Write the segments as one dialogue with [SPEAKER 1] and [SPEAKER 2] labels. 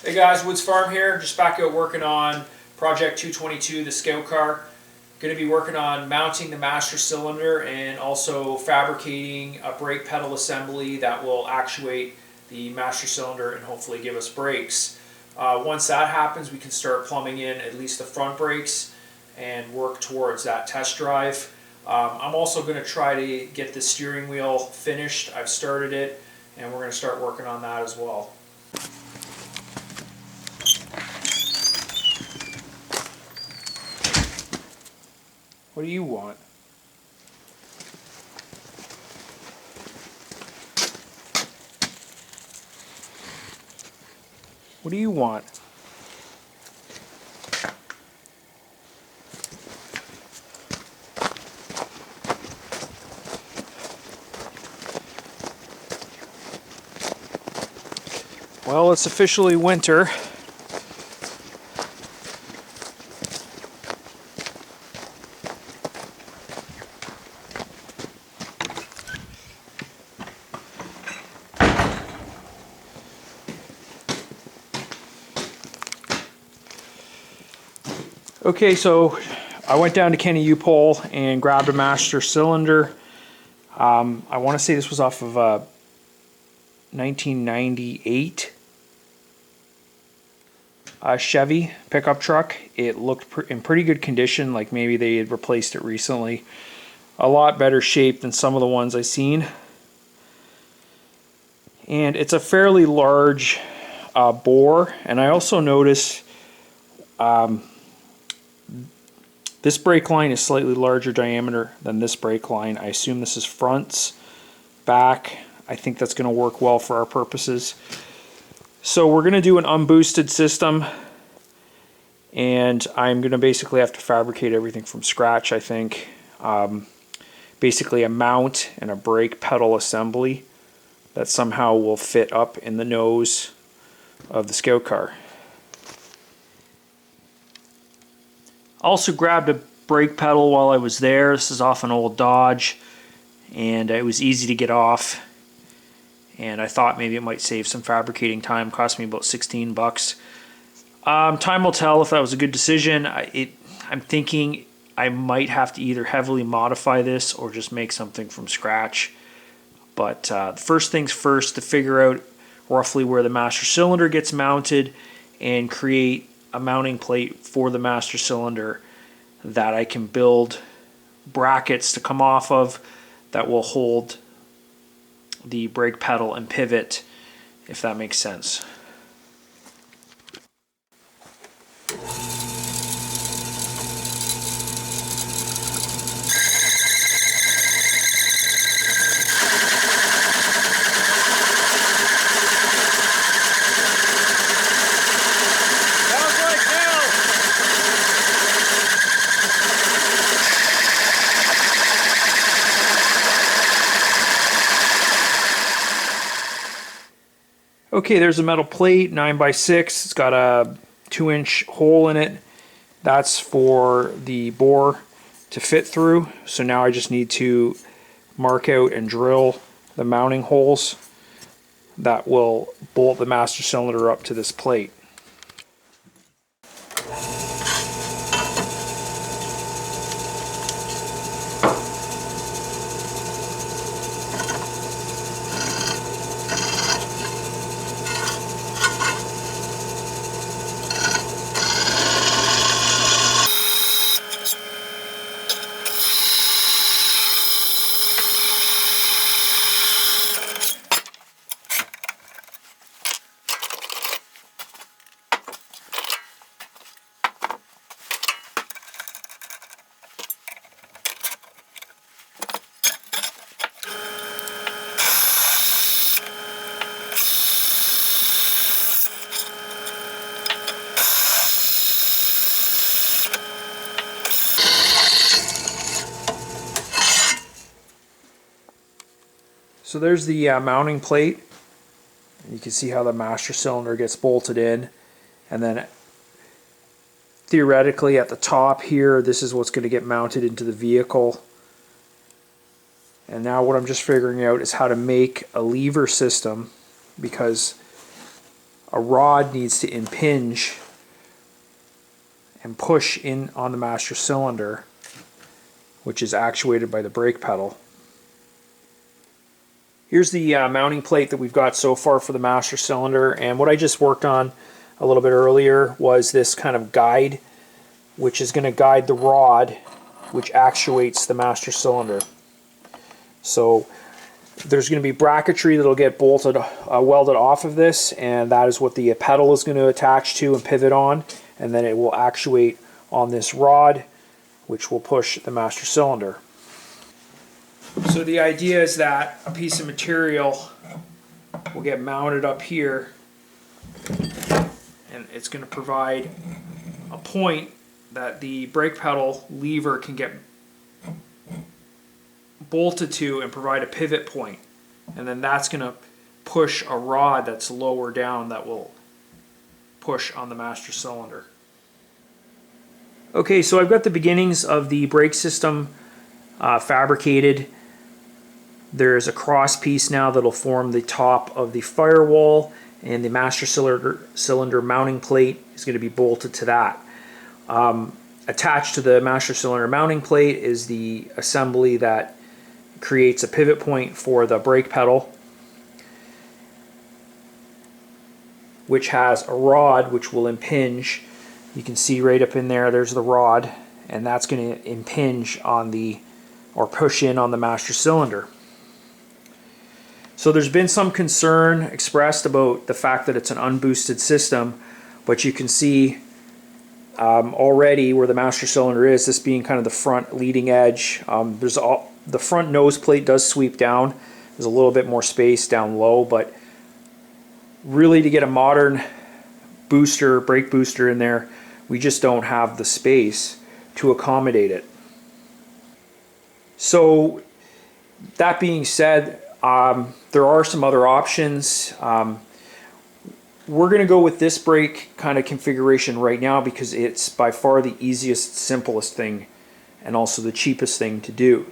[SPEAKER 1] Hey guys, Woods Farm here, just back out working on Project 222, the Scout Car. Going to be working on mounting the master cylinder and also fabricating a brake pedal assembly that will actuate the master cylinder and hopefully give us brakes. Once that happens, we can start plumbing in at least the front brakes and work towards that test drive. I'm also going to try to get the steering wheel finished. I've started it and we're going to start working on that as well. What do you want? What do you want? Well, it's officially winter. Okay, so I went down to Kenny U-Pole and grabbed a master cylinder. I want to say this was off of a 1998 Chevy pickup truck. It looked in pretty good condition, like maybe they had replaced it recently. A lot better shape than some of the ones I've seen. And it's a fairly large bore, and I also notice this brake line is slightly larger diameter than this brake line. I assume this is fronts, back. I think that's going to work well for our purposes. So we're going to do an unboosted system, and I'm going to basically have to fabricate everything from scratch, I think. Basically a mount and a brake pedal assembly that somehow will fit up in the nose of the Scout Car. Also grabbed a brake pedal while I was there. This is off an old Dodge, and it was easy to get off, and I thought maybe it might save some fabricating time. Cost me about 16 bucks. Time will tell if that was a good decision. I'm thinking I might have to either heavily modify this or just make something from scratch. But first things first, to figure out roughly where the master cylinder gets mounted and create a mounting plate for the master cylinder that I can build brackets to come off of that will hold the brake pedal and pivot, if that makes sense. Okay, there's a metal plate, 9x6. It's got a 2-inch hole in it. That's for the bore to fit through. So now I just need to mark out and drill the mounting holes that will bolt the master cylinder up to this plate. So there's the mounting plate. You can see how the master cylinder gets bolted in, and then theoretically at the top here, this is what's going to get mounted into the vehicle. And now what I'm just figuring out is how to make a lever system, because a rod needs to impinge and push in on the master cylinder, which is actuated by the brake pedal. Here's the mounting plate that we've got so far for the master cylinder, and what I just worked on a little bit earlier was this kind of guide, which is going to guide the rod which actuates the master cylinder. So there's going to be bracketry that'll get bolted, welded off of this, and that is what the pedal is going to attach to and pivot on, and then it will actuate on this rod, which will push the master cylinder. So the idea is that a piece of material will get mounted up here, and it's going to provide a point that the brake pedal lever can get bolted to and provide a pivot point, and then that's going to push a rod that's lower down that will push on the master cylinder. Okay, so I've got the beginnings of the brake system fabricated. There's a cross piece now that'll form the top of the firewall, and the master cylinder mounting plate is going to be bolted to that. Attached to the master cylinder mounting plate is the assembly that creates a pivot point for the brake pedal, which has a rod which will impinge. You can see right up in there, there's the rod, and that's going to impinge on the, or push in on the master cylinder. So there's been some concern expressed about the fact that it's an unboosted system, but you can see already where the master cylinder is, this being kind of the front leading edge. The front nose plate does sweep down. There's a little bit more space down low, but really to get a modern booster, brake booster in there, we just don't have the space to accommodate it. So that being said, there are some other options. We're going to go with this brake kind of configuration right now because it's by far the easiest, simplest thing, and also the cheapest thing to do.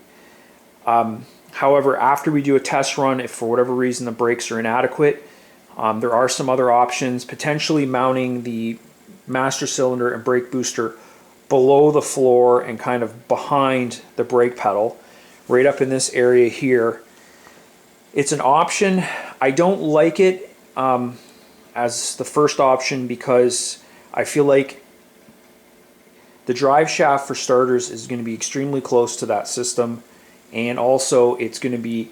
[SPEAKER 1] However, after we do a test run, if for whatever reason the brakes are inadequate, there are some other options, potentially mounting the master cylinder and brake booster below the floor and kind of behind the brake pedal, right up in this area here. It's an option. I don't like it as the first option because I feel like the drive shaft, for starters, is going to be extremely close to that system, and also it's going to be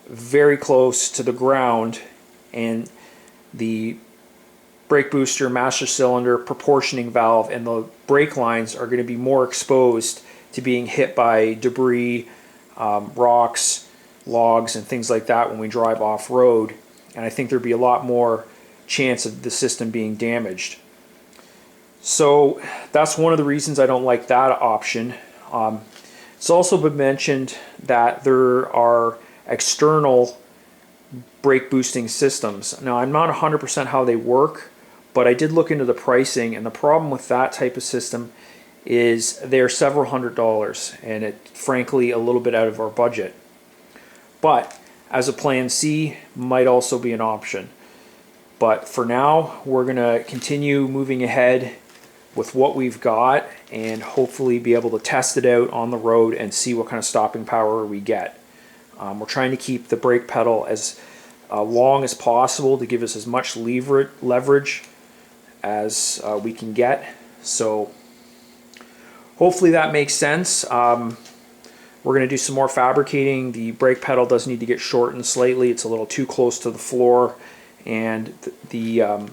[SPEAKER 1] very close to the ground, and the brake booster, master cylinder, proportioning valve, and the brake lines are going to be more exposed to being hit by debris, rocks, logs, and things like that when we drive off-road, and I think there'd be a lot more chance of the system being damaged. So that's one of the reasons I don't like that option. It's also been mentioned that there are external brake boosting systems. Now, I'm not 100% how they work, but I did look into the pricing, and the problem with that type of system is they're several $100s, and it frankly a little bit out of our budget. But as a plan C, might also be an option. But for now, we're going to continue moving ahead with what we've got and hopefully be able to test it out on the road and see what kind of stopping power we get. We're trying to keep the brake pedal as long as possible to give us as much leverage as we can get. So hopefully that makes sense. We're going to do some more fabricating. The brake pedal does need to get shortened slightly. It's a little too close to the floor, and the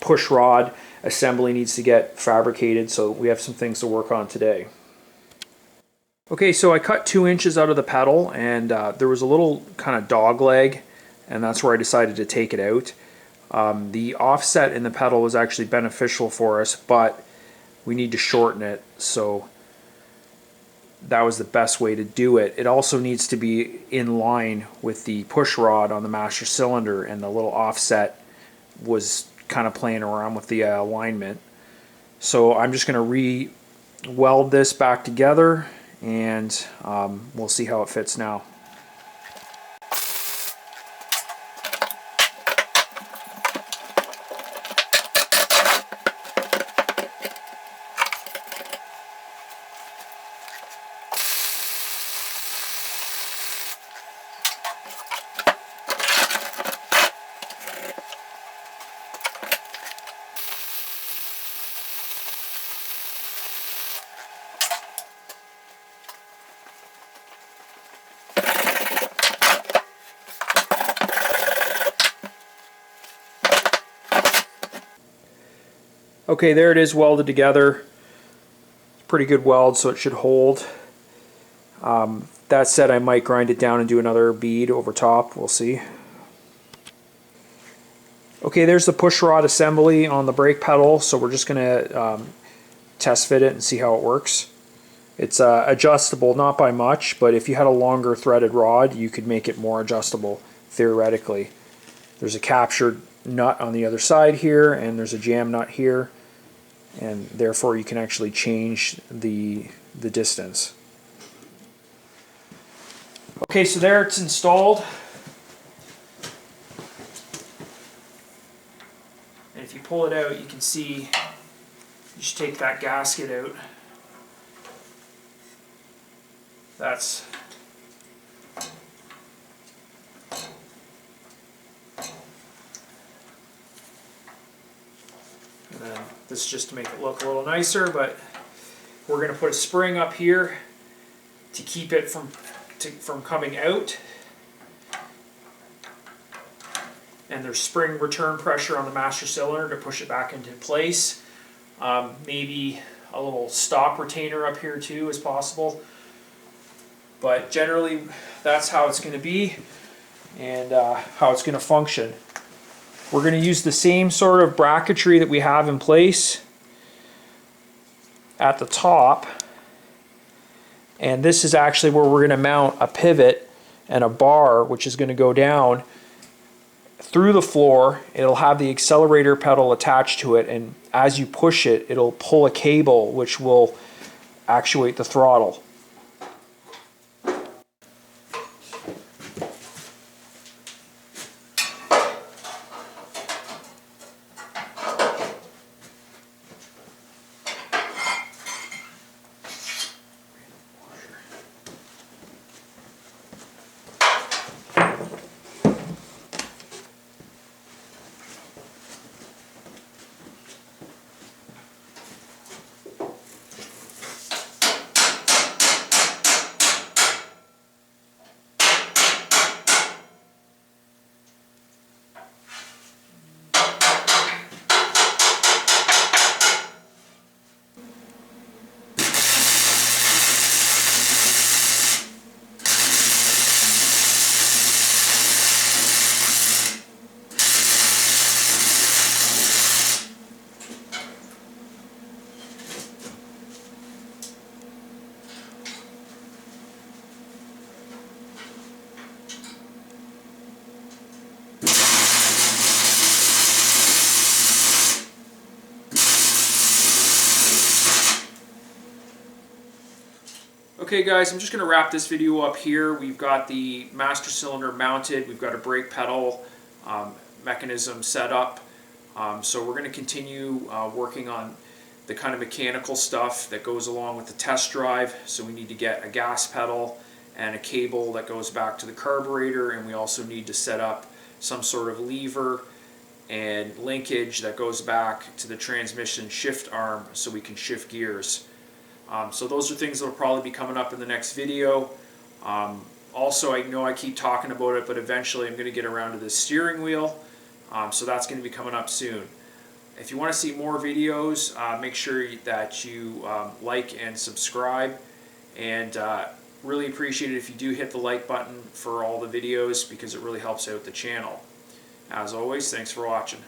[SPEAKER 1] push rod assembly needs to get fabricated, so we have some things to work on today. Okay, so I cut 2 inches out of the pedal, and there was a little kind of dog leg, and that's where I decided to take it out. The offset in the pedal was actually beneficial for us, but we need to shorten it, so that was the best way to do it. It also needs to be in line with the push rod on the master cylinder, and the little offset was kind of playing around with the alignment. So I'm just going to re-weld this back together, and we'll see how it fits now. Okay, there it is welded together. Pretty good weld, so it should hold. That said, I might grind it down and do another bead over top. We'll see. Okay, there's the push rod assembly on the brake pedal, so we're just going to test fit it and see how it works. It's adjustable, not by much, but if you had a longer threaded rod, you could make it more adjustable, theoretically. There's a captured nut on the other side here, and there's a jam nut here, and therefore you can actually change the distance. Okay, so there it's installed. And if you pull it out, you can see, you just take that gasket out. That's and then this is just to make it look a little nicer, but we're going to put a spring up here to keep it from coming out. And there's spring return pressure on the master cylinder to push it back into place. Maybe a little stop retainer up here too is possible. But generally that's how it's going to be and how it's going to function. We're going to use the same sort of bracketry that we have in place at the top. And this is actually where we're going to mount a pivot and a bar, which is going to go down through the floor. It'll have the accelerator pedal attached to it, and as you push it, it'll pull a cable which will actuate the throttle. Okay guys, I'm just going to wrap this video up here. We've got the master cylinder mounted, we've got a brake pedal mechanism set up. So we're going to continue working on the kind of mechanical stuff that goes along with the test drive. So we need to get a gas pedal and a cable that goes back to the carburetor, and we also need to set up some sort of lever and linkage that goes back to the transmission shift arm so we can shift gears. So those are things that will probably be coming up in the next video. Also, I know I keep talking about it, but eventually I'm going to get around to the steering wheel. So that's going to be coming up soon. If you want to see more videos, make sure that you like and subscribe. And really appreciate it if you do hit the like button for all the videos, because it really helps out the channel. As always, thanks for watching.